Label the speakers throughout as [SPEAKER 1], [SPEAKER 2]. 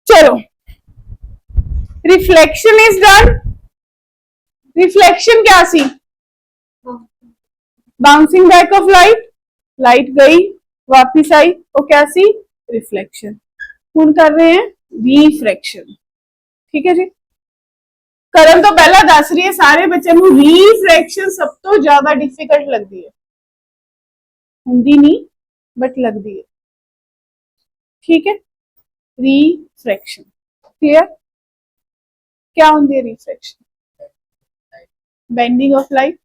[SPEAKER 1] चलो, reflection is done. Reflection क्या सी? Bouncing back of light, light गई वापिस आई, वो क्या सी? रिफ्लेक्शन। हुण कर रहे हैं रिफ्रैक्शन। ठीक है जी। करन तो पहला दस रही है सारे बच्चों को, रिफ्रैक्शन सब तो ज्यादा डिफिकल्ट लगती है, होंगी नहीं बट लगती है। ठीक है, रिफ्रैक्शन क्लियर? क्या होंगी है रिफ्रैक्शन? Bending of light.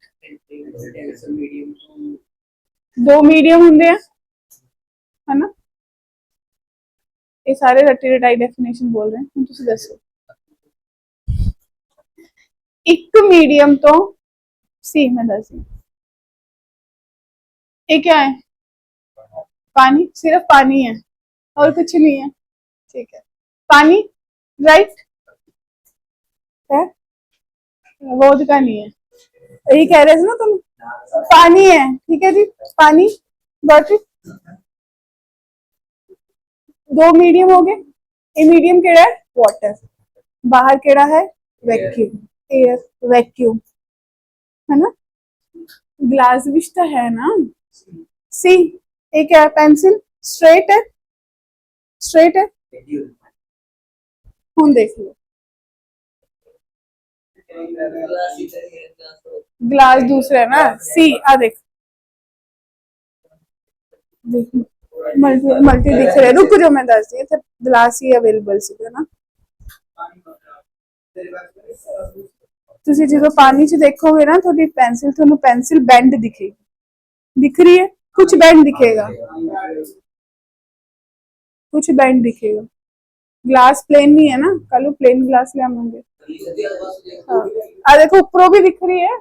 [SPEAKER 1] दो मीडियम होंगे है ना, ये सारे रट्टी रटाई डेफिनेशन बोल रहे हैं, हम तुम दसो। एक मीडियम तो सी मैं दस, ये क्या है? पानी, सिर्फ पानी है और कुछ नहीं है। ठीक है, पानी, राइट है, वोद का नहीं है, यही कह रहे थे ना तुम, पानी है। ठीक है जी, पानी, गॉट इट। दो मीडियम हो गए, ये मीडियम केड़ा है? वाटर। बाहर केड़ा है? वैक्यूम, एयर, वैक्यूम है ना। ग्लास विच तो है ना। सी, ये क्या है? पेंसिल, स्ट्रेट है, स्ट्रेट है। हम देख लो, ग्लास दूसरा है ना। सी आ देख, मल्टी मल्टी दिख रहे, रुक जो मैं दस दी थे, ग्लास ही अवेलेबल सी ना। तुसी जो पानी च देखोगे ना, थोड़ी पेंसिल, थोड़ी पेंसिल बेंड दिखेगी, दिख रही है? कुछ बेंड दिखेगा, कुछ बेंड दिखेगा। ग्लास प्लेन नहीं है ना, कल प्लेन ग्लास ले आवेंगे। हाँ, देखो ऊपरों भी दिख रही है,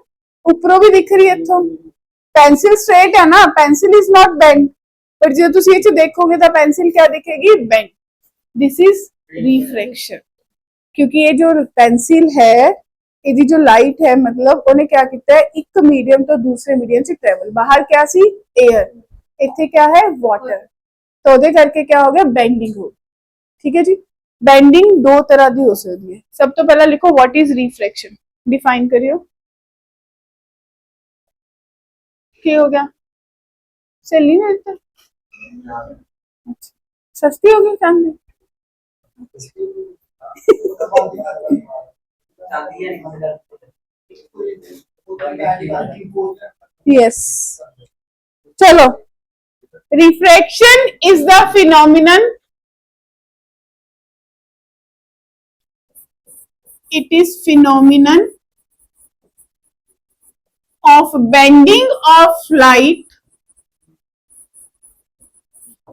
[SPEAKER 1] ऊपरों भी दिख रही है। तो पेंसिल स्ट्रेट है ना, पेंसिल इज नॉट बेंड, पर जो तुम ये देखोगे तो पेंसिल क्या दिखेगी? बेंड। दिस इज रिफ्रैक्शन, क्योंकि ये जो पेंसिल है, ये जो लाइट है, मतलब उन्हें क्या किया है, एक मीडियम तो दूसरे मीडियम से ट्रेवल, बाहर क्या सी? एयर, इतने क्या है? वाटर, तो उदे करके क्या हो गया? बेंडिंग हो। ठीक है जी, बेंडिंग दो तरह की हो सकती है। सब तो पहला लिखो व्हाट इज रिफ्रैक्शन, डिफाइन करियो। क्या हो गया? सहेली में तो अच्छा, सस्ती हो गई चांदी। यस, चलो, refraction is the phenomenon, it is phenomenon of bending of light,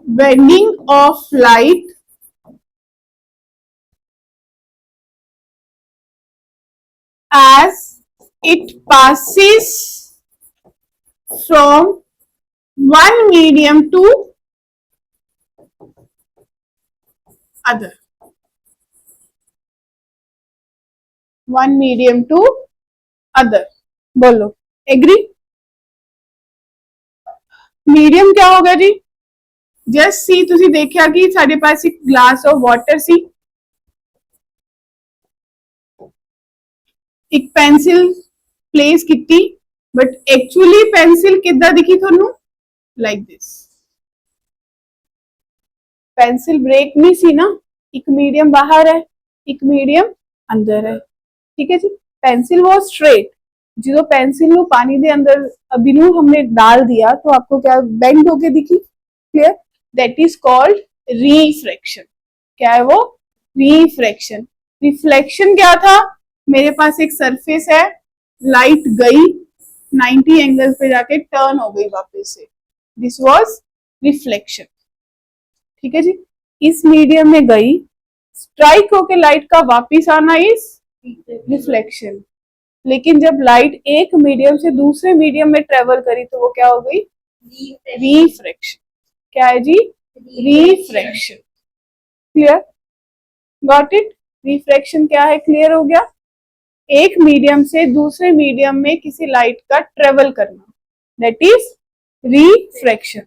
[SPEAKER 1] bending of light as it passes from one medium to other, one medium to other। बोलो, एग्री? मीडियम क्या होगा जी? जस्ट सी, तुसी देखिया कि साडे पास एक glass of water सी, एक pencil place की, बट एक्चुअली पेंसिल किदा दिखी थानू? Like this. पेंसिल ब्रेक नहीं सी ना, एक मीडियम बाहर है, एक मीडियम अंदर है। ठीक है जी, पेंसिल वो स्ट्रेट, जो पेंसिल नु पानी दे अंदर अभी नु हमने डाल दिया तो आपको क्या बेंड होके दिखी? Clear? That is called refraction. क्या है वो? रिफ्रैक्शन। रिफ्लेक्शन क्या था? मेरे पास एक सरफेस है, लाइट गई 90 एंगल पे जाके टर्न हो गई वापस से, दिस वाज रिफ्लेक्शन। ठीक है जी, इस मीडियम में गई, स्ट्राइक होके लाइट का वापिस आना इज रिफ्लेक्शन। लेकिन जब लाइट एक मीडियम से दूसरे मीडियम में ट्रेवल करी तो वो क्या हो गई? रिफ्रैक्शन। क्या है जी? Refraction. Clear? Got it? Refraction क्या है? क्लियर हो गया? एक मीडियम से दूसरे मीडियम में किसी लाइट का ट्रेवल करना, that is refraction.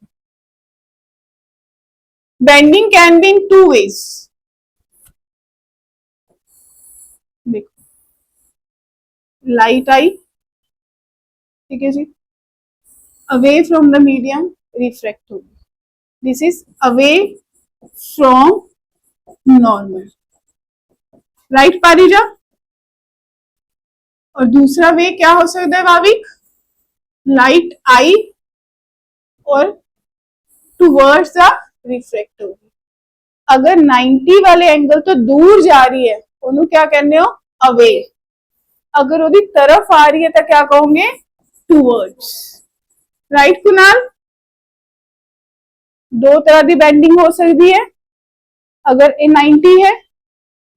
[SPEAKER 1] Bending can be in two ways, light आई, ठीक है जी, away from the medium refract होगी, this is away from normal, right Parija. और दूसरा वे क्या हो सकता है भाविक, लाइट आई और टुवर्ड्स द रिफ्रैक्ट होगी। अगर 90 वाले एंगल तो दूर जा रही है ਉਹਨੂੰ क्या कहने हो, अवे, अगर ਉਹਦੀ तरफ आ रही है तो क्या कहोगे, टुवर्ड्स, राइट कुणाल। दो तरह की बेंडिंग हो सकती है, अगर ये 90 है,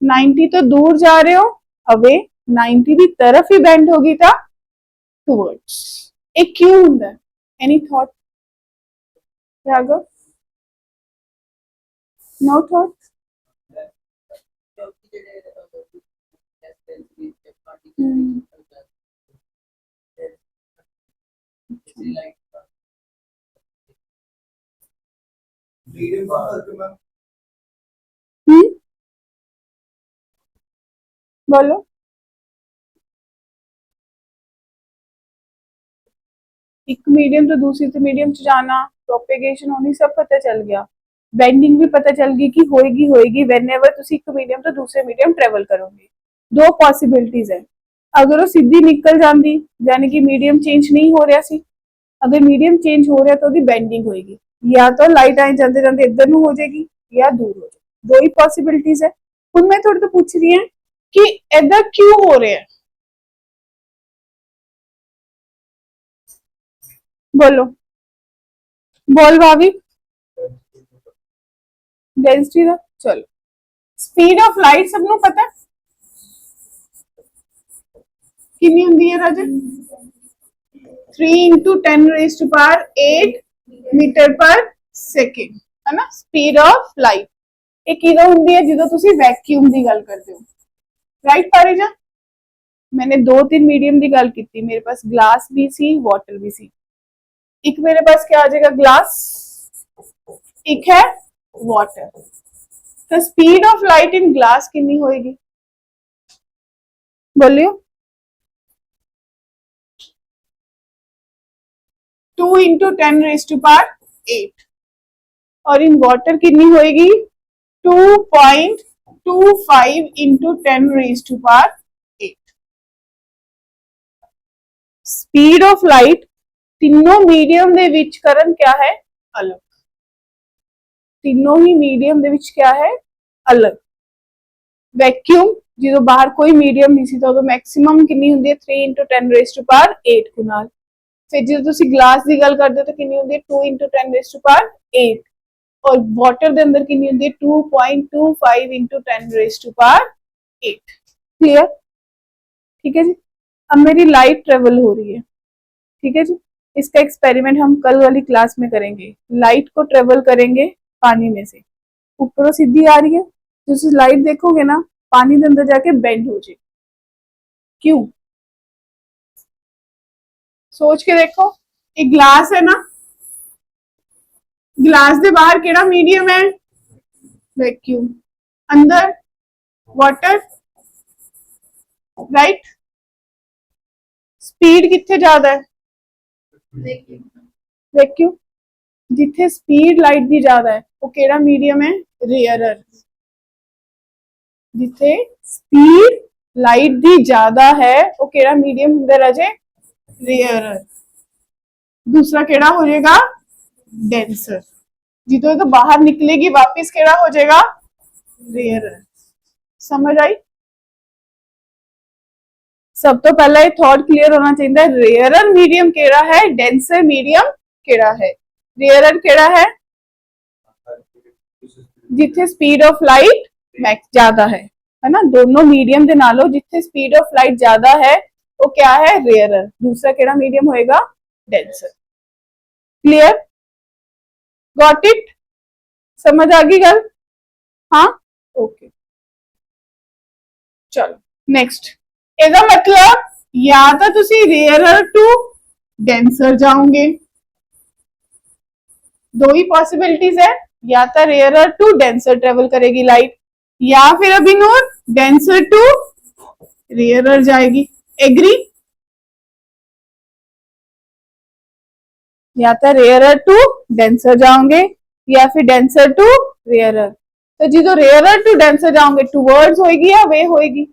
[SPEAKER 1] 90 तो दूर जा रहे हो अवे, 90 की तरफ ही बेंड होगी तो टुवर्ड्स। एक क्यों होता है, any thought Raghav, no thought. बोलो, एक मीडियम तो दूसरी से मीडियम च जाना, प्रोपेगेशन होनी, सब पता चल गया, बेंडिंग भी पता चल गई कि होएगी व्हेनेवर तुसी एक मीडियम तो दूसरे मीडियम ट्रेवल करोगे। दो पॉसिबिलिटीज है, अगर वो सीधी निकल जाती यानी कि मीडियम चेंज नहीं हो रहा सी, अगर मीडियम चेंज हो रहा तो ਉਹਦੀ बेंडिंग होएगी, या तो लाइट आए जाते जाते इधर ਨੂੰ हो जाएगी या दूर हो जाएगी, दो ही पॉसिबिलिटीज है। ਹੁਣ मैं थोड़े तो पूछ रही हूँ कि ऐसा क्यों हो रहा है, बोलो, बोल भाभी, डेंसिटी का, चलो स्पीड ऑफ लाइट सबनों पता है कितनी होंगी है राजन, 3 × 10⁸ मीटर पर सेकेंड, है ना स्पीड ऑफ लाइट। एक किदों होंगी है जो तुसी वैक्यूम की गल करते हो, राइट पारिजा। मैंने 2-3 मीडियम की गल की, मेरे पास ग्लास भी सी वाटर भी सी, एक मेरे पास क्या आ जाएगा ग्लास, एक है वाटर, तो speed of light in glass कितनी होएगी, बोलियो, 2 × 10⁸, और इन वाटर कितनी होएगी 2.25 × 10⁸। स्पीड ऑफ लाइट तीनों मीडियम दे विच करन क्या है अलग, तीनों ही मीडियम दे विच क्या है अलग। वैक्यूम जो बाहर कोई मीडियम नहीं सी तो मैक्सिमम कितनी होंदी है 3 × 10⁸ कुनाल, फिर जो तुसी ग्लास की गल करते हो तो कितनी होंदी है 2 × 10⁸, और वाटर दे अंदर कितनी होंदी है 2.25 × 10⁸। क्लियर, ठीक है जी। अब मेरी लाइट ट्रेवल हो रही है, ठीक है जी, इसका एक्सपेरिमेंट हम कल वाली क्लास में करेंगे। लाइट को ट्रेवल करेंगे पानी में से, ऊपर सीधी आ रही है, तो लाइट देखोगे ना पानी के अंदर जाके बेंड हो जाए, क्यों सोच के देखो। एक ग्लास है ना, ग्लास के बाहर केड़ा मीडियम है वैक्यूम, अंदर वाटर, राइट। स्पीड कितने ज्यादा है वैक्यूम, जिथे स्पीड लाइट की ज्यादा है वो केड़ा मीडियम है रेयरर, जिथे स्पीड लाइट की ज्यादा है वो केड़ा मीडियम होंदा राजे रेयरर। दूसरा केड़ा हो जाएगा डेंसर, जितो तो बाहर निकलेगी वापस केड़ा हो जाएगा रेयरर। समझ आई, सब तो पहला ये थॉट क्लियर होना चाहिए, रेयरर मीडियम केड़ा है डेंसर मीडियम केड़ा है। रेयरर केड़ा है जिथे स्पीड ऑफ लाइट मैक्स ज्यादा है ना, दोनों मीडियम दे नालों जिथे स्पीड ऑफ लाइट ज्यादा है वो क्या है रेयरर। दूसरा केड़ा मीडियम होएगा डेंसर। क्लियर, गॉट इट, समझ आ गई गल, हाँ ओके। चलो नेक्स्ट, ਇਹਦਾ मतलब या तो तुसी रेयरर टू डेंसर जाओगे, दो ही पॉसिबिलिटीज है, या तो रेयरर टू डेंसर ट्रेवल करेगी लाइट, या फिर अभी नूर डेंसर टू रेयरर जाएगी। एग्री? या तो रेयरर टू डेंसर जाओगे या फिर डेंसर टू रेयरर। तो जी जो रेयरर टू डेंसर जाओगे टूवर्ड्स होगी या वे होगी?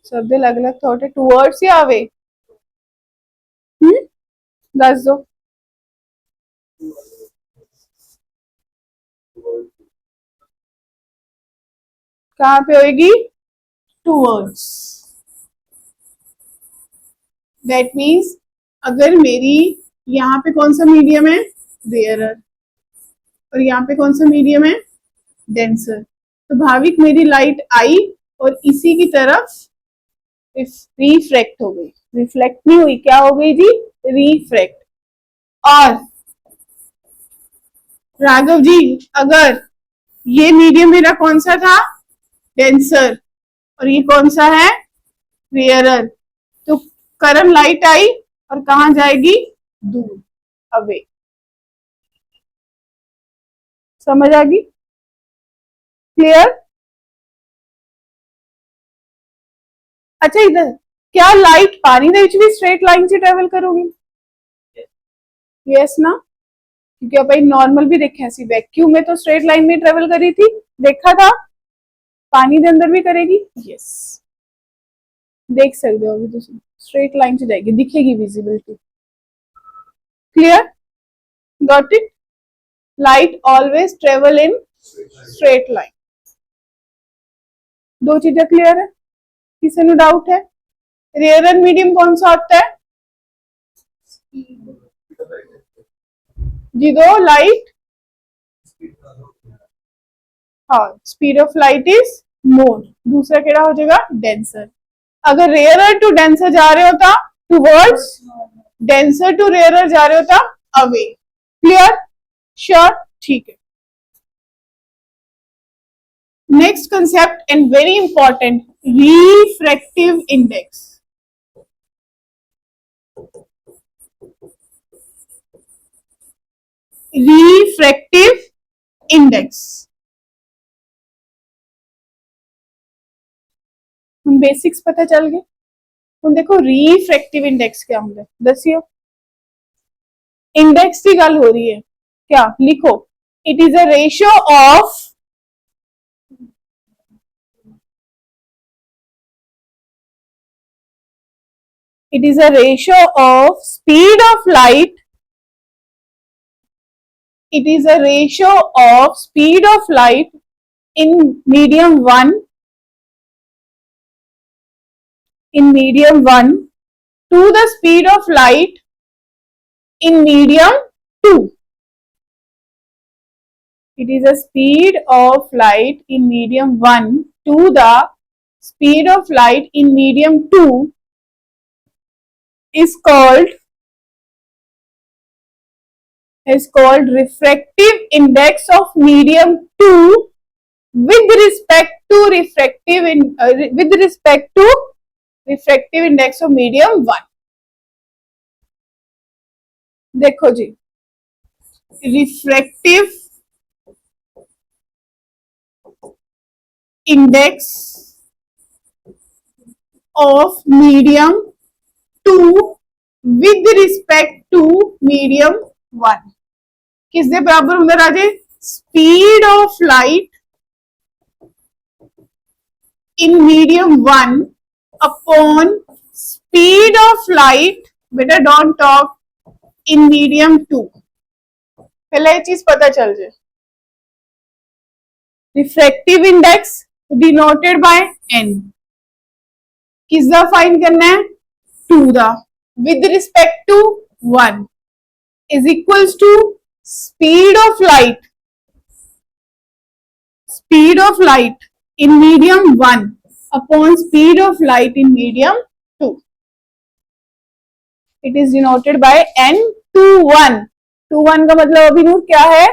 [SPEAKER 1] सब अलग अलग थॉट है, टूवर्ड्स या वे? दस दो। कहाँ पे होगी? टूवर्ड्स। दैट मीन्स अगर मेरी यहाँ पे कौन सा मीडियम है? रेयरर। और यहाँ पे कौन सा मीडियम है? डेंसर। तो भाविक मेरी लाइट आई और इसी की तरफ रिफ्रैक्ट हो गई, रिफ्लेक्ट नहीं हुई, क्या हो गई जी? रिफ्रैक्ट। और राघव जी अगर ये मीडियम मेरा कौन सा था? डेंसर। और ये कौन सा है? रेयरर। तो करंट लाइट आई और कहां जाएगी? दूर, अवे। समझ आ गई? क्लियर? अच्छा इधर क्या लाइट पानी ਦੇ ਵਿੱਚ भी स्ट्रेट लाइन से ट्रेवल करोगी? यस ना, क्योंकि अपन नॉर्मल भी देखा सी वैक्यूम में तो स्ट्रेट लाइन में ट्रेवल करी थी, देखा था। पानी के अंदर भी करेगी? यस, देख सकते हो अभी तुम, स्ट्रेट लाइन से जाएगी, दिखेगी visibility. Clear? Got it? Light always travel in straight line. दो चीजें क्लियर है? किसी को डाउट है? रेयर मीडियम कौन सा होता है जी? दो लाइट, हाँ, speed of light is more. दूसरा केड़ा हो जाएगा? डेंसर। अगर रेयरर टू डेंसर जा रहे होता टूवर्ड्स, डेंसर टू रेयरर जा रहे होता अवे। क्लियर? श्योर? ठीक है। Next concept and very important, refractive index. Refractive index हम बेसिक्स पता चल गए। हम देखो रिफ्रैक्टिव इंडेक्स क्या होंगे, दसियो। इंडेक्स की गल हो रही है, क्या लिखो? It is a ratio of it is a ratio of speed of light, it is a ratio of speed of light in medium 1, in medium 1 to the speed of light in medium 2. It is a speed of light in medium 1 to the speed of light in medium 2 is called refractive index of medium 2 with respect to refractive index of medium 1. देखो जी, refractive index of medium 2 with respect to medium 1 किस दे बराबर होंगे Raje? Speed of light in medium 1 upon speed of light, बेटा don't talk, in medium 2। पहले ये चीज पता चल जाए। Refractive index denoted by n, किसका फाइंड करना है? 2 दा with respect to 1 is equals to speed of light in medium 1 upon speed of light in medium 2. It is denoted by n21. 21 का मतलब अभिनूर क्या है?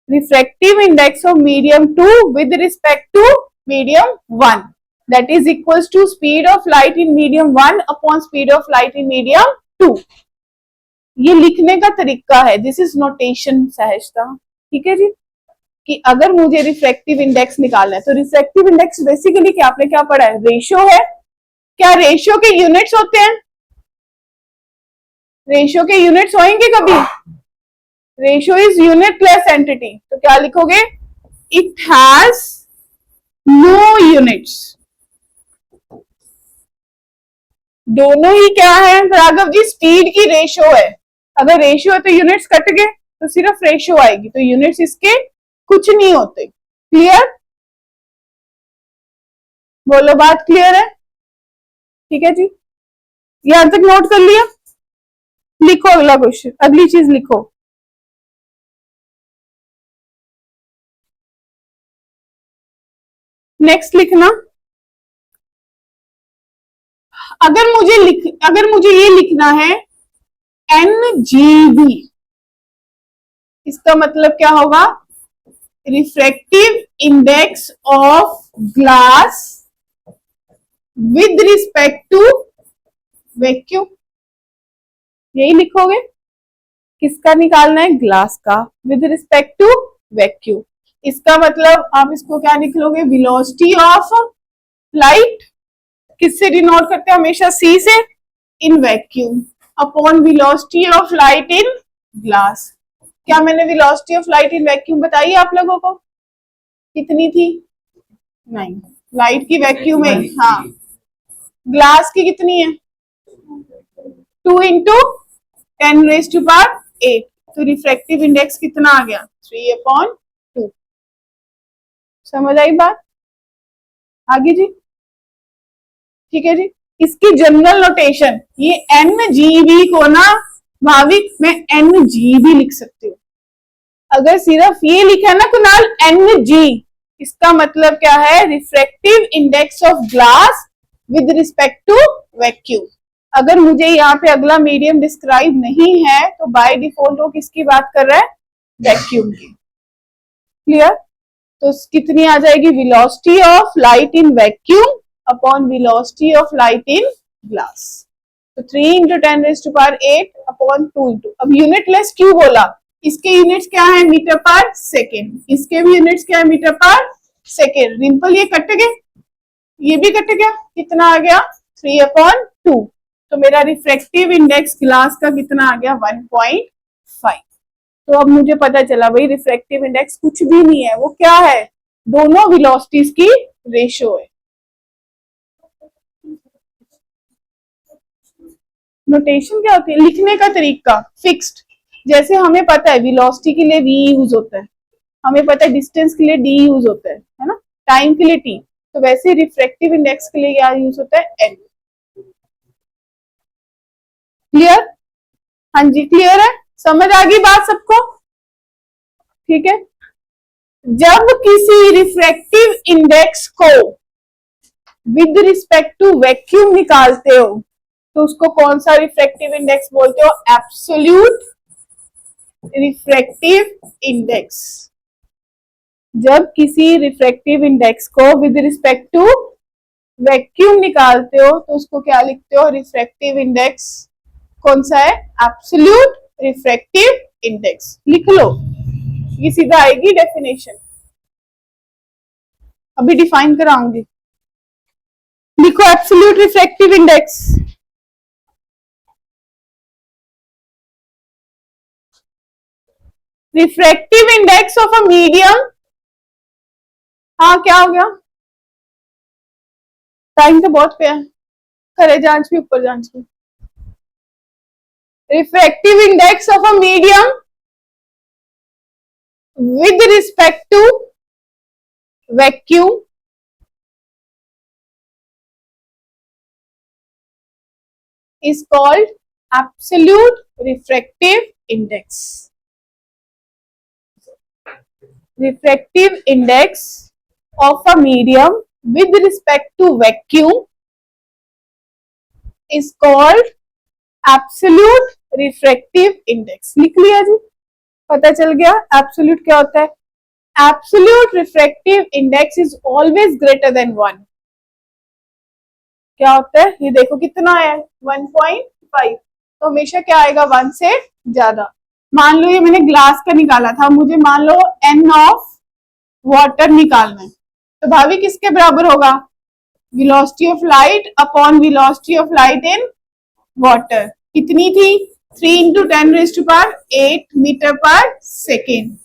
[SPEAKER 1] Refractive index of medium 2 with respect to medium 1. That is equals to speed of light in medium 1 upon speed of light in medium 2. ये लिखने का तरीका है, this is notation सहजता। ठीक है जी। कि अगर मुझे रिफ्रैक्टिव इंडेक्स निकालना है, तो रिफ्रैक्टिव इंडेक्स बेसिकली क्या, आपने क्या पढ़ा है, रेशियो है। क्या रेशियो के यूनिट्स होते हैं? रेशियो के यूनिट्स होंगे कभी? रेशियो इज यूनिटलेस एंटिटी, तो क्या लिखोगे? It has no units. दोनों ही क्या है राघव जी? स्पीड की रेशियो है। अगर रेशियो है तो यूनिट्स कट गए, तो सिर्फ रेशियो आएगी, तो यूनिट्स इसके कुछ नहीं होते। क्लियर? बोलो, बात क्लियर है? ठीक है जी, यहां तक नोट कर लिया? लिखो अगला क्वेश्चन, अगली चीज लिखो। नेक्स्ट लिखना, अगर मुझे ये लिखना है NGV, इसका मतलब क्या होगा? Refractive index of glass with respect to vacuum, यही लिखोगे। किसका निकालना है? ग्लास का, विद रिस्पेक्ट टू वैक्यूम। इसका मतलब आप इसको क्या लिख लोगे? वेलोसिटी ऑफ लाइट, किससे डिनोट करते हैं हमेशा? C से, in vacuum, upon velocity of light in glass. क्या मैंने velocity of light in vacuum बताई आप लोगों को? कितनी थी? नहीं, लाइट की वैक्यूम में, हाँ, ग्लास की कितनी है? 2 इंटू 10⁸, तो रिफ्रैक्टिव इंडेक्स कितना आ गया? 3/2। समझ आई बात? आगे जी, ठीक है जी। इसकी जनरल नोटेशन, ये NGV को ना भाविक मैं NGV लिख सकती हूँ। अगर सिर्फ ये लिखा ना कुणाल NG, इसका मतलब क्या है? Refractive index of glass with respect to vacuum. अगर मुझे यहाँ पे अगला मीडियम डिस्क्राइब नहीं है तो बाय डिफॉल्ट वो किसकी बात कर रहा है? वैक्यूम की। क्लियर? तो कितनी आ जाएगी? Velocity of light in vacuum upon velocity of light in glass. तो 3 इंटू 10⁸ अपॉन 2 इंटू, अब यूनिटलेस क्यों बोला? इसके यूनिट्स क्या है? Metre per second. इसके भी यूनिट्स क्या है? Metre per second. रिंपल ये कट गए, ये भी कट गया, कितना आ गया? 3/2। तो मेरा रिफ्रैक्टिव इंडेक्स ग्लास का कितना आ गया? 1.5। तो अब मुझे पता चला भाई रिफ्रैक्टिव इंडेक्स कुछ भी नहीं है, वो क्या है? दोनों वेलोसिटीज की रेशियो है। नोटेशन क्या होती है? लिखने का तरीका फिक्स्ड। जैसे हमें पता है वेलोसिटी के लिए v यूज होता है, हमें पता है डिस्टेंस के लिए d यूज होता है ना, टाइम के लिए t, तो वैसे रिफ्रैक्टिव इंडेक्स के लिए क्या यूज होता है? n। क्लियर? हाँ जी, क्लियर है? समझ आ गई बात सबको? ठीक है। जब किसी रिफ्रैक्टिव इंडेक्स को विद रिस्पेक्ट टू वैक्यूम निकालते हो तो उसको कौन सा रिफ्रैक्टिव इंडेक्स बोलते हो? Absolute refractive index. जब किसी रिफ्रैक्टिव इंडेक्स को विद रिस्पेक्ट टू वैक्यूम निकालते हो तो उसको क्या लिखते हो? रिफ्रैक्टिव इंडेक्स कौन सा है? Absolute refractive index. लिख लो, ये सीधा आएगी डेफिनेशन, अभी डिफाइन कराऊंगी। लिखो absolute refractive index. Refractive index of a medium, हाँ क्या हो गया? टाइम तो बहुत पे है, करे जांच भी, ऊपर जांच भी। Refractive index of a medium with respect to vacuum is called absolute refractive index. Refractive index of a medium with respect to vacuum is called absolute refractive index. लिख लिया जी? पता चल गया एब्सोल्यूट क्या होता है? Absolute refractive index is always greater than 1। क्या होता है? ये देखो कितना है? 1.5। तो हमेशा क्या आएगा? 1 से ज्यादा। मान लो ये मैंने ग्लास का निकाला था, मुझे मान लो n ऑफ वाटर निकालना है, तो भाभी किसके बराबर होगा? Velocity of light upon velocity of light in water. कितनी थी? 3 into 10⁻8 metre per second.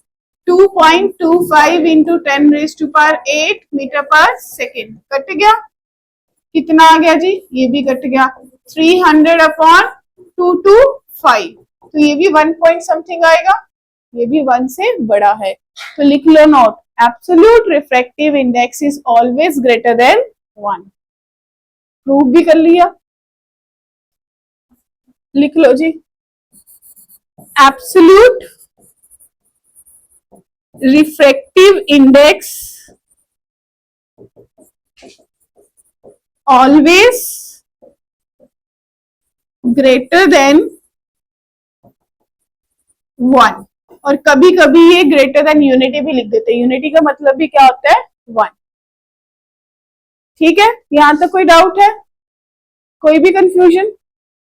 [SPEAKER 1] 2.25 into 10⁻8 metre per second. Cut गया? कितना आ गया जी? ये भी कट गया। 300 अपॉन 225, तो ये भी 1 पॉइंट समथिंग आएगा, ये भी 1 से बड़ा है। तो लिख लो note, absolute refractive index is always greater than 1। Prove भी कर लिया। लिख लो जी, absolute refractive index always greater than 1। और कभी कभी ये ग्रेटर देन यूनिटी भी लिख देते हैं। यूनिटी का मतलब भी क्या होता है? 1। ठीक है, यहां तक कोई डाउट है? कोई भी कंफ्यूजन?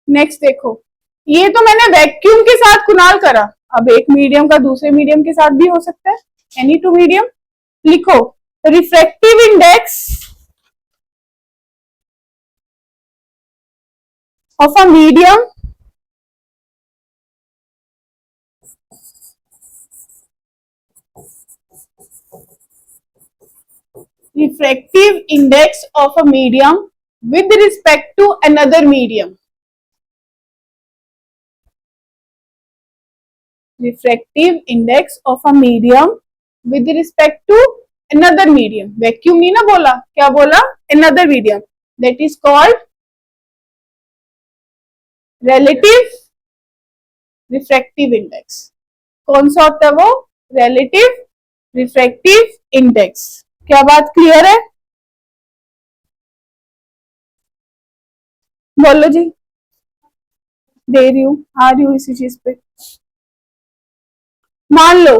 [SPEAKER 1] नेक्स्ट देखो, ये तो मैंने वैक्यूम के साथ कुणाल करा, अब एक मीडियम का दूसरे मीडियम के साथ भी हो सकता है, एनी टू मीडियम। लिखो, refractive index of a medium refractive index of a medium with respect to another medium. Refractive index of a medium with respect to another medium. Vacuum नहीं ना बोला, क्या बोला? Another medium. That is called relative refractive index. कौन सा होता है वो? Relative refractive index. क्या बात क्लियर है? बोलो जी, दे रही हूं, आ रही हूं इसी चीज पे। मान लो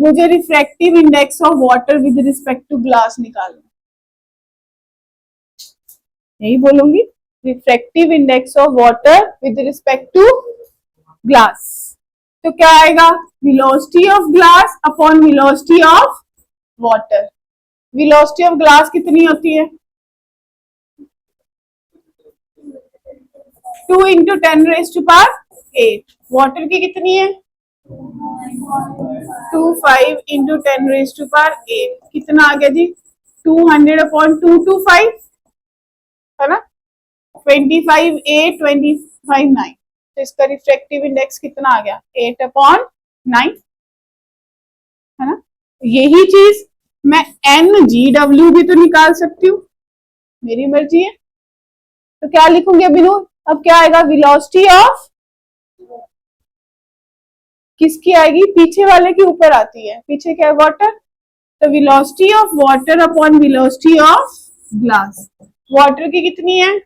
[SPEAKER 1] मुझे refractive index of water with respect to glass निकालना, यही बोलूंगी, refractive index of water with respect to glass. तो क्या आएगा? Velocity of glass upon velocity of water. Velocity of glass कितनी होती है? 2 इंटू 10⁻8। वाटर की कितनी है? 25 इंटू 10⁻8। कितना आ गया जी? 200 अपॉन 225 है ना, 25 8 25 9। तो इसका रिफ्रैक्टिव इंडेक्स कितना आ गया? 8 अपॉन 9 है ना। यही चीज मैं NGW भी तो निकाल सकती हूँ, मेरी मर्जी है। तो क्या लिखूंगी अभी? अब क्या आएगा? वेलोसिटी ऑफ किसकी आएगी? पीछे वाले के ऊपर आती है, पीछे क्या है? वाटर। तो velocity of water upon velocity of glass. Water की कितनी है?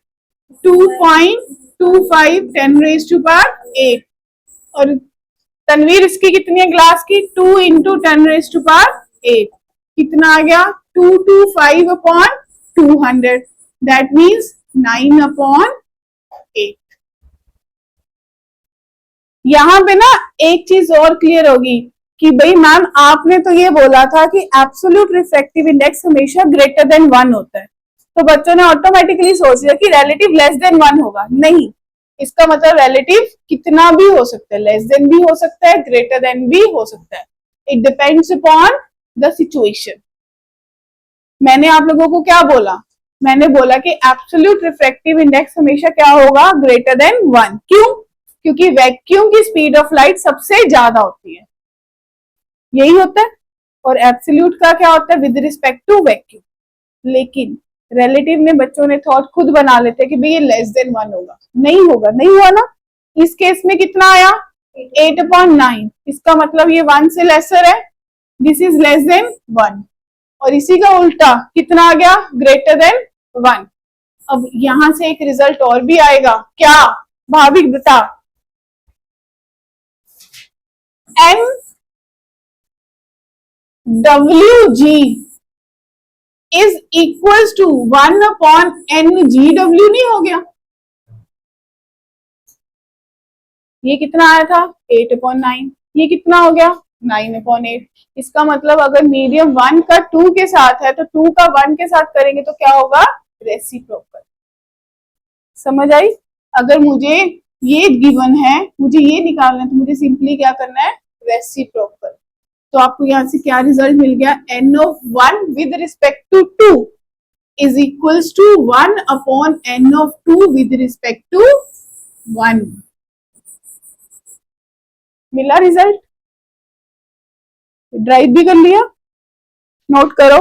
[SPEAKER 1] 2.25 10⁻8। और तनवीर इसकी कितनी है? ग्लास की 2 इंटू 10⁻8। कितना आ गया? 225 अपॉन 200, दैट मीन्स 9 अपॉन 8। यहां पे ना एक चीज और क्लियर होगी कि भाई मैम आपने तो ये बोला था कि एब्सोल्यूट रिफ्रैक्टिव इंडेक्स हमेशा ग्रेटर देन 1 होता है, तो बच्चों ने ऑटोमेटिकली सोच लिया कि रिलेटिव लेस देन 1 होगा। नहीं, इसका मतलब रिलेटिव कितना भी हो सकता है, लेस देन भी हो सकता है, ग्रेटर देन भी हो सकता है। It depends upon the situation. मैंने आप लोगों को क्या बोला? मैंने बोला कि एब्सोल्यूट रिफ्रैक्टिव इंडेक्स हमेशा क्या होगा? Greater than 1। क्यों? क्योंकि वैक्यूम की स्पीड ऑफ लाइट सबसे ज्यादा होती है, यही होता है। और एब्सोल्यूट का क्या होता है? With respect to vacuum. लेकिन रिलेटिव में बच्चों ने थॉट खुद बना लेते हैं कि भाई ये लेस देन 1 होगा। नहीं होगा, नहीं हुआ ना। इस केस में कितना आया? 8/9। इसका मतलब ये 1 से लेसर है, दिस इज लेस देन 1। और इसी का उल्टा कितना आ गया? Greater than 1। अब यहां से एक रिजल्ट और भी आएगा, क्या भाभी बता? NWG is equals to 1 upon NGW नहीं हो गया? ये कितना आया था? 8/9। ये कितना हो गया? 9/8। इसका मतलब अगर मीडियम 1 का 2 के साथ है तो 2 का 1 के साथ करेंगे तो क्या होगा, रेसिप्रोकल। समझ आई? अगर मुझे ये गिवन है, मुझे ये निकालना है, तो मुझे सिंपली क्या करना है, रेसिप्रोकल। तो आपको यहां से क्या रिजल्ट मिल गया, n(1) with respect to 2 is equals to 1/n(2) with respect to 1। मिला रिजल्ट? ड्राइव भी कर लिया, नोट करो।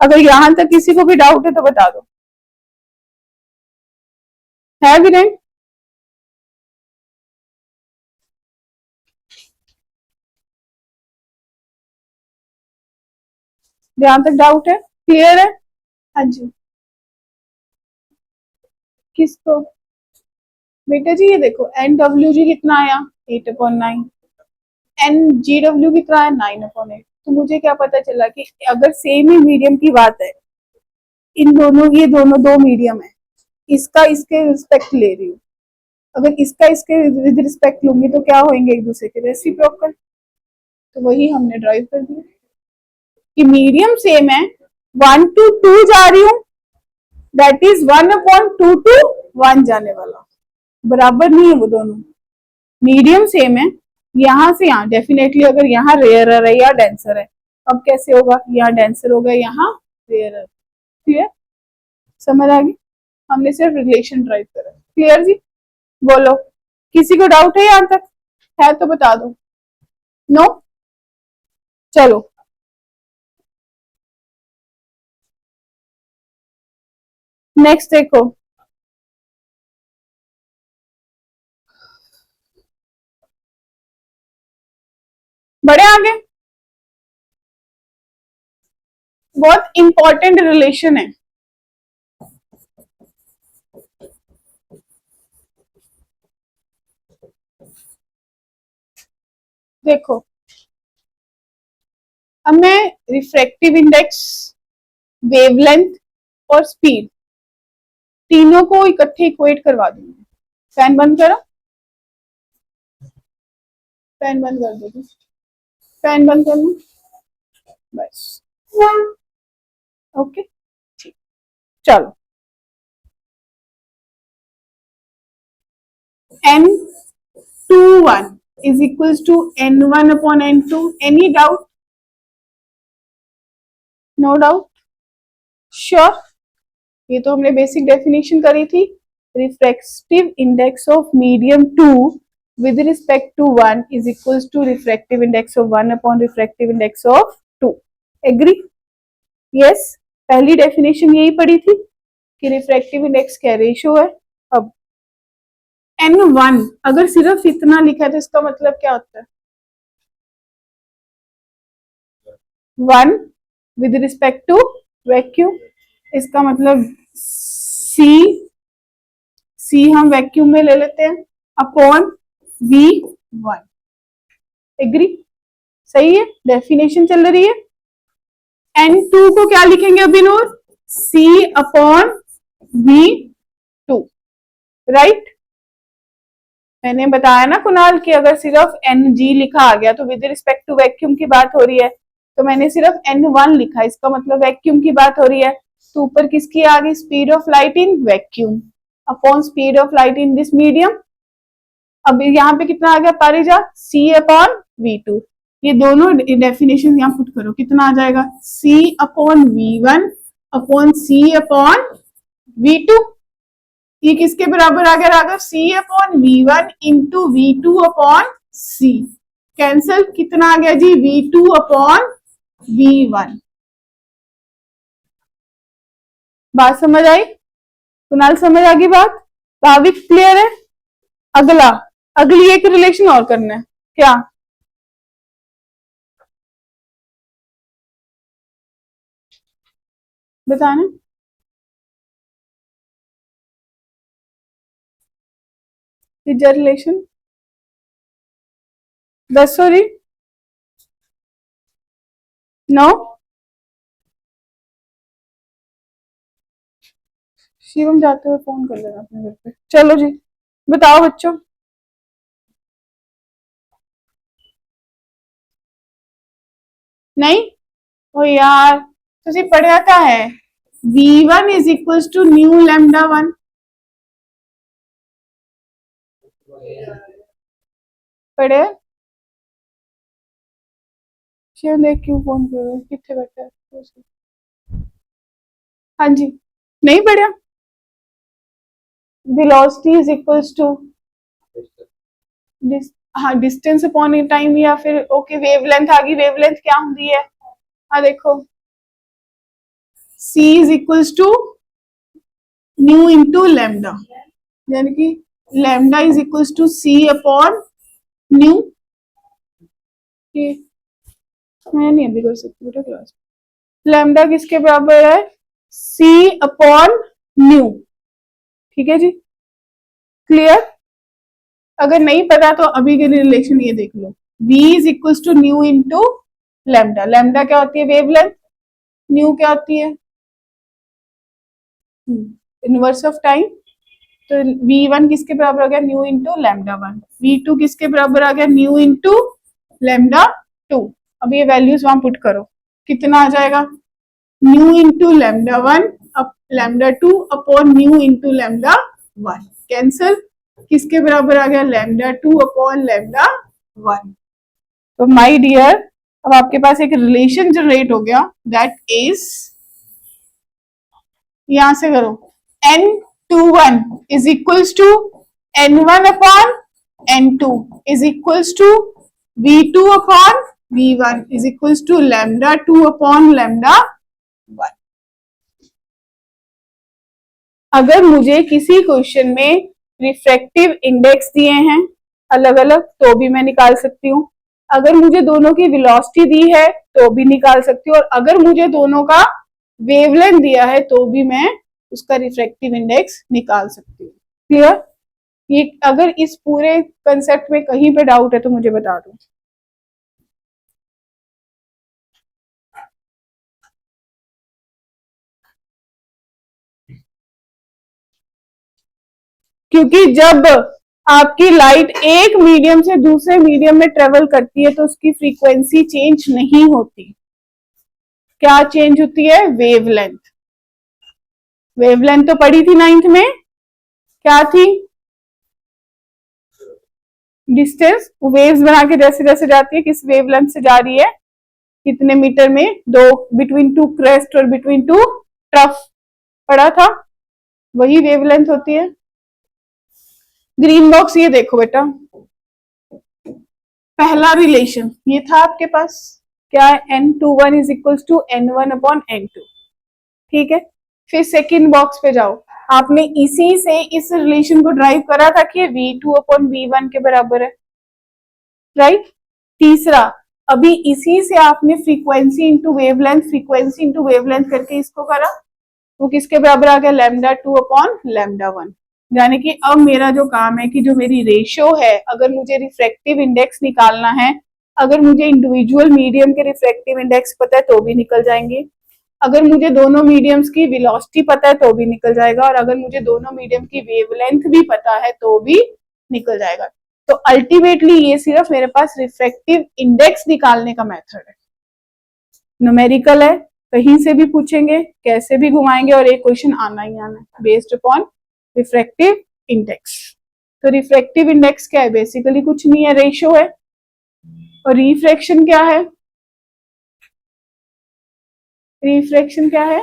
[SPEAKER 1] अगर यहां तक किसी को भी डाउट है तो बता दो, है भी नहीं? जहां तक डाउट है, क्लियर है? हाँ जी। किसको? बेटा जी ये देखो, NWG कितना आया, 8/9। NGW कितना है, 9/8। तो मुझे क्या पता चला कि अगर सेम ही मीडियम की बात है, इन दोनों, ये दोनों दो मीडियम है, इसका इसके रिस्पेक्ट ले रही हूँ, अगर इसका इसके विद रिस्पेक्ट लूंगी तो क्या होंगे, एक दूसरे के रेसिप्रोकल। तो वही हमने ड्राइव कर दिया कि मीडियम सेम है, 1 to 2 जा रही हूँ, दैट इज 1/2 to 1 जाने वाला, बराबर नहीं है वो दोनों। मीडियम सेम है, यहाँ से यहाँ डेफिनेटली अगर यहाँ रेयरर है या डेंसर है, अब कैसे होगा, यहाँ डेंसर होगा, यहाँ रेयरर। क्लियर? समझ आ गई? हमने सिर्फ रिलेशन ड्राइव करा। क्लियर जी? बोलो, किसी को डाउट है यहाँ तक? है तो बता दो। नो? चलो नेक्स्ट देखो, बड़े आगे, बहुत इंपॉर्टेंट रिलेशन है। देखो, अब मैं रिफ्रैक्टिव इंडेक्स, वेवलेंथ और स्पीड तीनों को इकट्ठे इक्वेट करवा दूंगी। फैन बंद करो, फैन बंद कर दो, फैन बंद कर लो, बस। ओके, ठीक, चलो। N21 is equals to N1/N2। Any doubt? No doubt? Sure? ये तो हमने बेसिक डेफिनेशन करी थी, refractive index of medium 2 with respect to 1 is equals to refractive index of 1 upon refractive index of 2। Agree? Yes, पहली definition यही पढ़ी थी कि रिफ्रैक्टिव इंडेक्स क्या रेशियो है। अब N1 अगर सिर्फ इतना लिखा है तो इसका मतलब क्या होता है, 1 विद रिस्पेक्ट टू वैक्यूम। इसका मतलब सी हम वैक्यूम में ले लेते हैं अपॉन V1। एग्री? सही है, डेफिनेशन चल रही है। N2 को क्या लिखेंगे अभिनूर, C अपॉन V2, राइट? मैंने बताया ना कुणाल कि अगर सिर्फ Ng लिखा आ गया तो विद रिस्पेक्ट टू वैक्यूम की बात हो रही है, तो मैंने सिर्फ N1 लिखा, इसका मतलब वैक्यूम की बात हो रही है। तो ऊपर किसकी आ गई, speed of light in vacuum upon speed of light in this medium. अब यहाँ पे कितना आ गया पारिजा, C अपॉन V2। ये दोनों डेफिनेशन यहाँ पुट करो, कितना आ जाएगा, C upon V1 upon C upon V2। ये किसके बराबर आ गया Raghav, C upon V1 into V2 upon C। Cancel, कितना आ गया जी, V2 अपॉन V1। बात समझ आई? कुणाल समझ आ गई बात? भाविक क्लियर है? अगला, अगली एक रिलेशन और करना है, क्या बताना? तीसरा रिलेशन दसो जी। नो? शिवम जाते हुए फोन कर लेना अपने घर पे। चलो जी, बताओ बच्चों। नहीं? ओ यार तुसी पढ़िया क्या है? V1 is equals to nu lambda 1। पढ़े? देख क्यों फोन कर रहे हो, कितने बैठा है? हाँ जी, नहीं पढ़िया? वेलोसिटी इज इक्वल्स टू हाँ डिस्टेंस अपॉन टाइम, या फिर ओके वेवलेंथ आ गई। वेवलेंथ क्या होती है? हाँ देखो, c is equals to nu into lambda, यानी कि लैम्डा is equals to c upon nu. मैं नहीं अभी कर सकती बेटा क्लास। लैम्डा किसके बराबर है? c upon new. ठीक है जी, क्लियर? अगर नहीं पता तो अभी के रिलेशन ये देख लो, v is equals to nu into lambda. Lambda क्या होती है? वेवलेंथ। न्यू क्या होती है? Inverse of time. तो v1 किसके बराबर आ गया? New into lambda 1। v2 किसके बराबर आ गया? New into lambda 2। अब ये वैल्यूज वहां पुट करो, कितना आ जाएगा? New into lambda 1 up lambda 2 upon new into lambda 1। Cancel, किसके बराबर आ गया? Lambda 2 upon lambda 1। तो माय डियर, अब आपके पास एक रिलेशन जनरेट हो गया, दैट इज, यहां से करो, N21 is equals to N1 upon N2 is equals to V2 upon V1 is equals to lambda 2 upon lambda 1। अगर मुझे किसी क्वेश्चन में रिफ्रैक्टिव इंडेक्स दिए हैं अलग अलग तो भी मैं निकाल सकती हूँ, अगर मुझे दोनों की वेलोसिटी दी है तो भी निकाल सकती हूँ, और अगर मुझे दोनों का वेवलेंथ दिया है तो भी मैं उसका रिफ्रैक्टिव इंडेक्स निकाल सकती हूँ। क्लियर? ये अगर इस पूरे कंसेप्ट में कहीं पे डाउट है तो मुझे बता दो। क्योंकि जब आपकी लाइट एक मीडियम से दूसरे मीडियम में ट्रेवल करती है तो उसकी फ्रीक्वेंसी चेंज नहीं होती। क्या चेंज होती है? वेवलेंथ। वेवलेंथ तो पढ़ी थी नाइन्थ में, क्या थी? डिस्टेंस। वेव्स बना के जैसे जैसे जाती है, किस वेवलेंथ से जा रही है, कितने मीटर में, दो बिटवीन टू क्रेस्ट और बिटवीन टू ट्रफ, पढ़ा था, वही वेवलेंथ होती है। ग्रीन बॉक्स ये देखो बेटा, पहला रिलेशन ये था आपके पास, क्या है? N21 is equal to N1 upon N2। ठीक है, फिर सेकेंड बॉक्स पे जाओ, आपने इसी से इस रिलेशन को ड्राइव करा था कि V2 अपॉन V1 के बराबर है, राइट? तीसरा, अभी इसी से आपने frequency into wavelength, frequency into wavelength करके इसको करा, वो किसके बराबर आ गया? Lambda 2 upon lambda 1। यानी कि अब मेरा जो काम है कि जो मेरी रेशियो है, अगर मुझे रिफ्रैक्टिव इंडेक्स निकालना है, अगर मुझे इंडिविजुअल मीडियम के रिफ्रैक्टिव इंडेक्स पता है तो भी निकल जाएंगे, अगर मुझे दोनों मीडियम्स की वेलोसिटी पता है तो भी निकल जाएगा, और अगर मुझे दोनों मीडियम की वेवलेंथ भी पता है तो भी निकल जाएगा। तो अल्टीमेटली ये सिर्फ मेरे पास रिफ्रैक्टिव इंडेक्स निकालने का मेथड है, न्यूमेरिकल है, कहीं से भी पूछेंगे, कैसे भी घुमाएंगे, और एक क्वेश्चन आना ही आना है बेस्ड अपॉन रिफ्रैक्टिव इंडेक्स। तो रिफ्रैक्टिव इंडेक्स क्या है? बेसिकली कुछ नहीं है, रेशियो है। और रिफ्रैक्शन क्या है? रिफ्रैक्शन क्या है?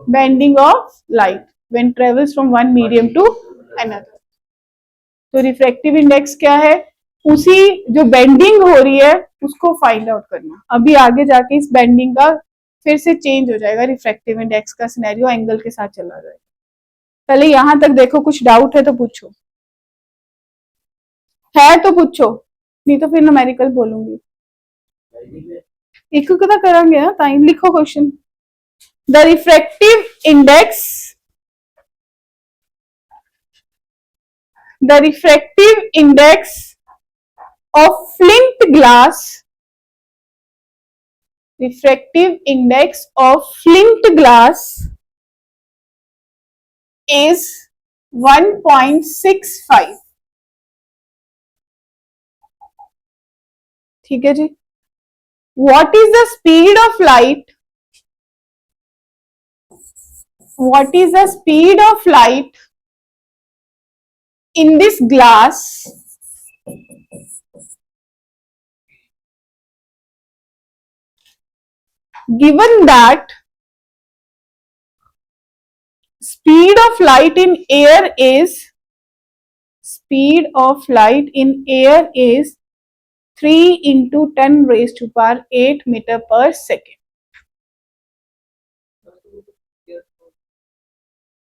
[SPEAKER 1] Bending of light when travels from one medium to another. तो रिफ्रैक्टिव इंडेक्स क्या है? उसी जो बेंडिंग हो रही है उसको फाइंड आउट करना। अभी आगे जाके इस बेंडिंग का फिर से चेंज हो जाएगा, रिफ्रैक्टिव इंडेक्स का सिनेरियो एंगल के साथ चला जाएगा। पहले यहां तक देखो, कुछ डाउट है तो पूछो, है तो पूछो, नहीं तो फिर न्यूमेरिकल बोलूंगी। एक कदा करेंगे ना, टाइम लिखो question. The refractive index, the refractive index of flint glass, refractive index of flint glass is 1.65। ठीक है जी, What is the speed of light? What is the speed of light in this glass given that speed of light in air is 3 into 10 raised to power 8 meter per second.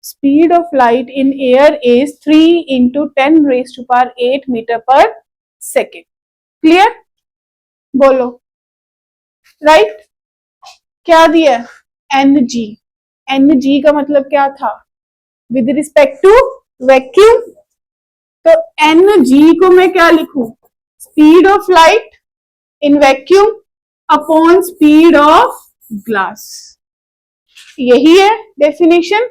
[SPEAKER 1] Speed of light in air is 3 into 10 raised to power 8 meter per second. Clear? बोलो. Right? क्या दिया? Ng. Ng का मतलब क्या था? With respect to vacuum. तो Ng को मैं क्या लिखूं? Speed of light in vacuum upon speed of glass. यही है डेफिनेशन.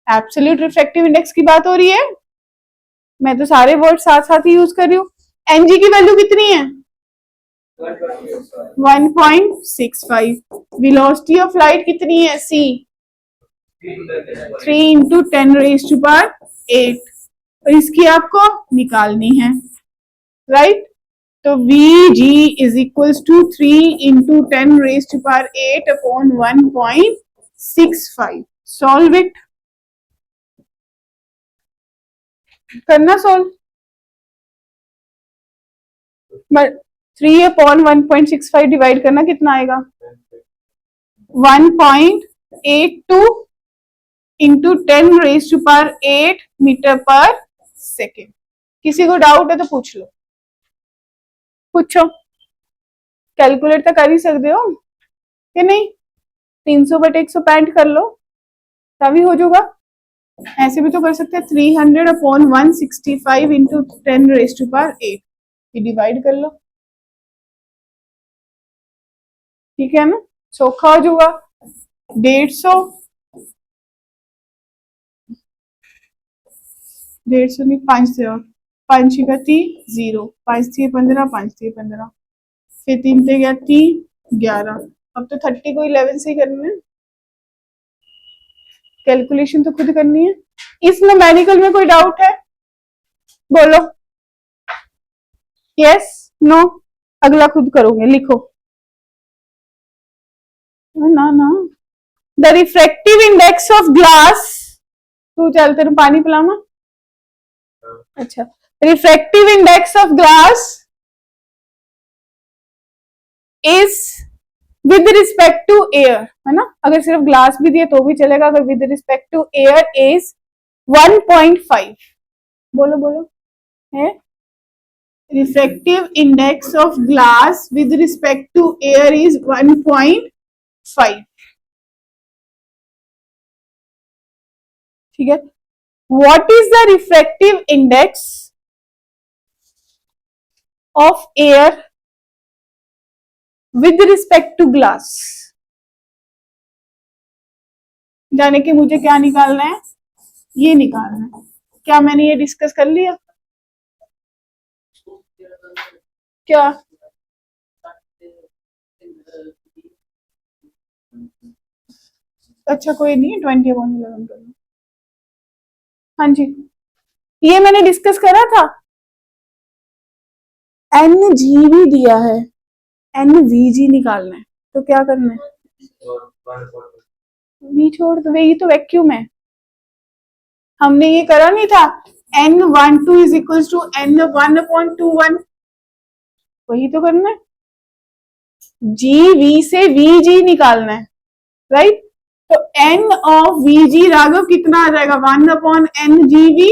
[SPEAKER 1] एब्सोल्यूट रिफ्रैक्टिव इंडेक्स की बात हो रही है. मैं तो सारे वर्ड साथ साथ ही यूज कर रही हूँ. एनजी की वैल्यू कितनी है? 1.65. वेलोसिटी ऑफ लाइट कितनी है? सी 3 into 10 raised to power 8. और इसकी आपको निकालनी है. राइट? तो VG is equals to 3 into 10 raised to power 8 upon 1.65. Solve it. करना सोल्व. 3 अपॉन 1.65 डिवाइड करना कितना आएगा? 1.82 into 10 raise to power 8 metre per second. किसी को डाउट है तो पूछ लो. पूछो. कैलकुलेट तो कर ही सकते हो कि नहीं? 300/165 कर लो तभी हो जाएगा. ऐसे भी तो कर सकते हैं. 300 upon 165 into 10 raise to power 8 ये डिवाइड कर लो. ठीक है ना? चौखा हो जाएगा. 150 नहीं 5 का 0 5 थी 15 5 थी 15 फिर 3 थे गया 11. अब तो 30 को 11 से ही करना है. कैलकुलेशन तो खुद करनी है. इस न्यूमेरिकल में कोई डाउट है? बोलो. Yes no. अगला खुद करोगे. लिखो ना ना. The refractive index of glass. तू चल तेरे पानी पिलाना. अच्छा. Refractive index of glass is with respect to air. है ना? अगर सिर्फ ग्लास भी दिए तो भी चलेगा. अगर with respect to air is 1.5. बोलो बोलो. है refractive index of glass with respect to air is 1.5. ठीक है. What is the refractive index of air with respect to glass? जाने के मुझे क्या निकालना है? ये निकालना है. क्या मैंने ये डिस्कस कर लिया? क्या? अच्छा कोई नहीं. 20/11 कर लो. हाँ जी ये मैंने डिस्कस करा था. Ng भी दिया है. NVG निकालना है तो क्या करना है? V छोड़ दो. यही तो वैक्यूम है. हमने ये करा नहीं था. N12 is equals to N1/21. वही तो करना है. GV से VG निकालना है. राइट? तो N ऑफ VG राघव कितना आ जाएगा? 1/NGV.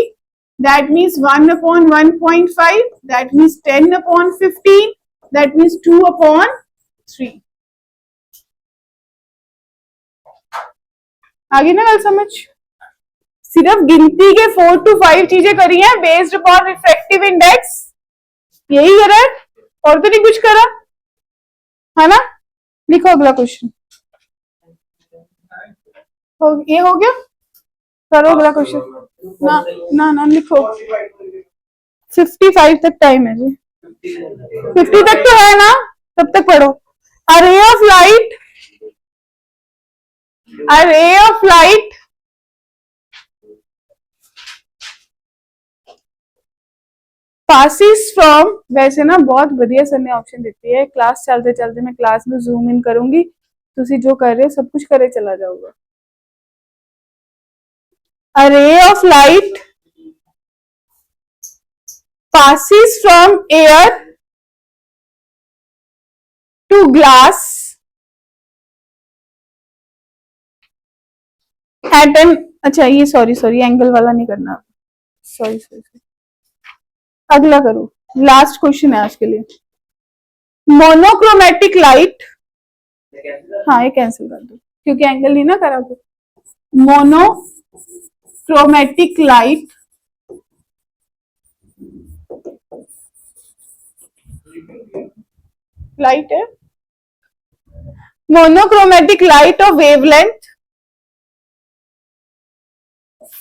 [SPEAKER 1] That means 1/1.5. That means 10/15. That means 2/3. आगे ना गल समझ. सिर्फ गिनती के 4 to 5 चीजें करी हैं बेस्ड अपॉन रिफ्रैक्टिव इंडेक्स. यही करा है और तो नहीं कुछ करा. है ना? लिखो अगला क्वेश्चन. ये हो गया. करो अगला क्वेश्चन. ना ना ना लिखो. 55 तक टाइम है जी. 50 तक तो है ना. तब तक पढ़ो. A ray of light, a ray of light passes from, वैसे ना बहुत बढ़िया सर ने ऑप्शन देती है, क्लास चलते चलते मैं क्लास में जूम इन करूंगी, तुसी जो कर रहे हो सब कुछ करे चला जाऊंगा। A ray of light passes from air to glass at an, अच्छा ये सॉरी एंगल वाला नहीं करना, सॉरी अगला करो, लास्ट क्वेश्चन है आज के लिए। मोनोक्रोमेटिक लाइट, हाँ ये कैंसिल कर दो क्योंकि एंगल नहीं ना करा तो। मोनोक्रोमेटिक लाइट है, monochromatic light of wavelength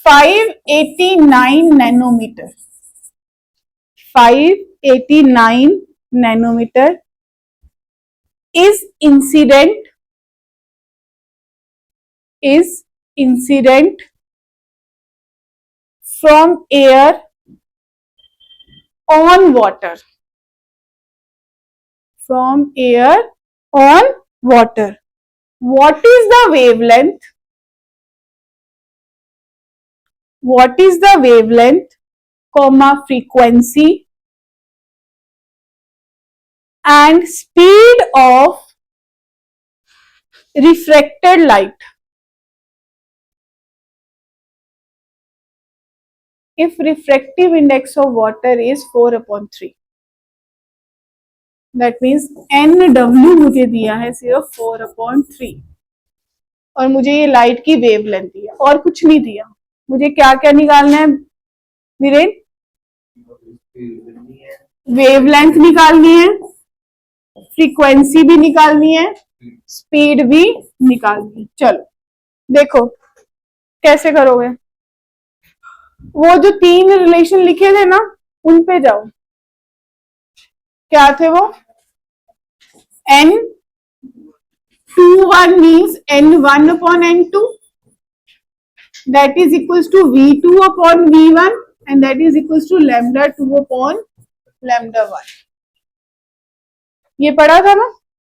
[SPEAKER 1] 589 nanometre, 589 nanometre is incident from air on water, from air on water. What is the wavelength? What is the wavelength, comma frequency and speed of refracted light if refractive index of water is 4/3? That means NW मुझे दिया है सिर्फ 4/3 और मुझे ये light की wavelength दिया और कुछ नहीं दिया। मुझे क्या क्या निकालना है वीरेन? वेवलेंथ निकालनी है, फ्रीक्वेंसी भी निकालनी है, स्पीड भी निकालनी है। चलो देखो कैसे करोगे। वो जो 3 रिलेशन लिखे थे ना उन पे जाओ। क्या थे वो? N21 means N1/N2, that is equals to V2/V1 and that is equals to λ2/λ1। ये पढ़ा था ना,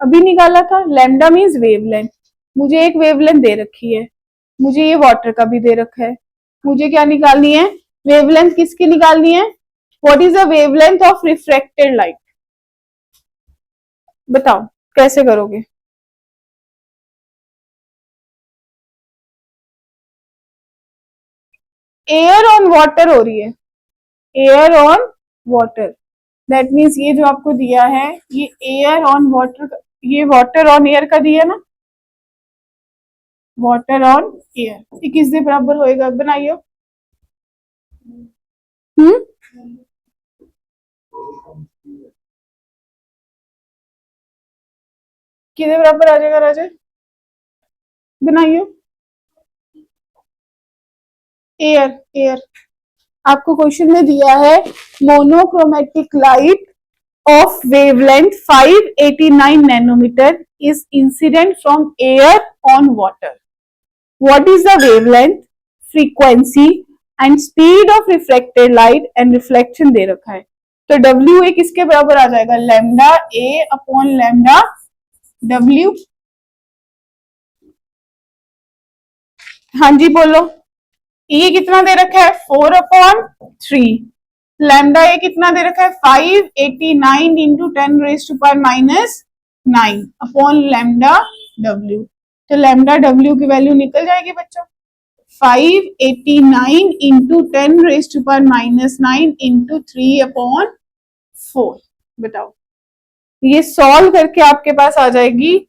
[SPEAKER 1] अभी निकाला था। लैम्डा मीन्स वेवलेंथ, मुझे एक वेवलेंथ दे रखी है, मुझे ये वाटर का भी दे रखा है, मुझे क्या निकालनी है? वेवलेंथ किसकी निकालनी है? What is the wavelength of refracted light? बताओ कैसे करोगे? एयर ऑन वाटर हो रही है, air on water, that means ये जो आपको दिया है ये एयर ऑन वाटर, ये वाटर ऑन एयर का दिया ना, वाटर ऑन एयर, ये किस दे बराबर होएगा? बनाइयो। किसके बराबर आ जाएगा राजे? बनाइयो। एयर, एयर आपको क्वेश्चन में दिया है monochromatic light of wavelength 589 nanometer is incident from air on water. What is the wavelength, frequency and speed of refracted light and reflection दे रखा है। तो WA किसके बराबर आ जाएगा? Lambda A upon lambda W। हाँ जी बोलो। ये कितना दे रखा है? 4/3। लैम्डा ए कितना दे रखा है? 589 इंटू 10⁻⁻⁹ अपॉन लैम्डा डब्ल्यू। तो लैम्डा डब्ल्यू की वैल्यू निकल जाएगी बच्चों, 589 इंटू 10⁻⁹ इंटू 3/4। बताओ, ये सॉल्व करके आपके पास आ जाएगी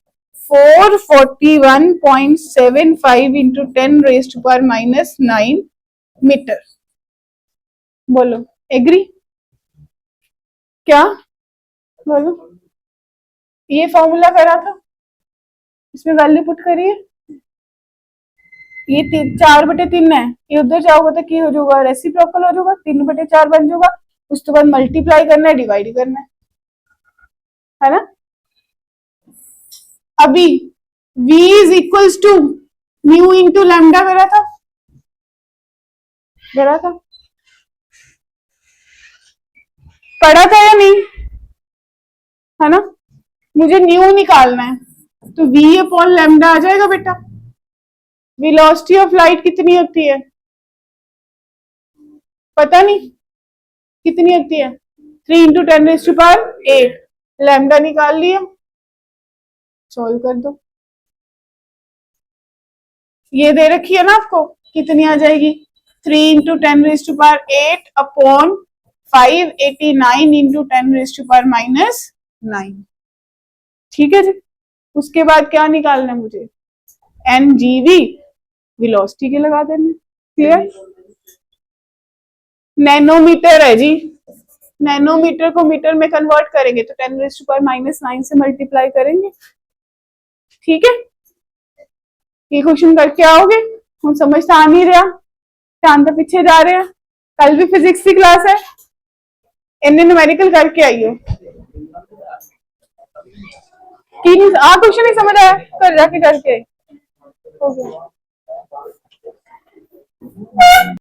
[SPEAKER 1] 441.75 इंटू 10⁻⁹ मीटर। बोलो एग्री? क्या बोलो? ये फॉर्मूला करा था, इसमें वैल्यू पुट करिए। ये 4/3 है, ये उधर जाओगे तो की हो जाएगा? रेसिप्रोकल हो जाएगा, 3/4 बन जाएगा। उसके बाद मल्टीप्लाई करना है, डिवाइड करना है ना। अभी v is equals to mu into lambda करा था पढ़ा था या नहीं, है ना। मुझे न्यू निकालना है, तो v अपॉन लैम्डा आ जाएगा बेटा। वेलोसिटी ऑफ लाइट कितनी होती है, पता नहीं कितनी होती है, 3 × 10⁸ लैम्डा निकाल लिया, सॉल्व कर दो। ये दे रखी है ना आपको, कितनी आ जाएगी, 3 × 10⁸ अपॉन 589 × 10⁻⁹ ठीक है जी। उसके बाद क्या निकालना है मुझे, NGV वेलोसिटी के लगा देने, क्लियर। नैनोमीटर है जी, नैनोमीटर को मीटर में कन्वर्ट करेंगे तो 10⁻⁹ से मल्टीप्लाई करेंगे, ठीक है। ये क्वेश्चन करके आओगे, हम समझ तो आ नहीं रहा, ध्यान तो पीछे जा रहे हैं। कल भी फिजिक्स की क्लास है, इन्हें न्यूमेरिकल करके आइयो। क्वेश्चन नहीं समझ आया, कर जाके करके हो गया।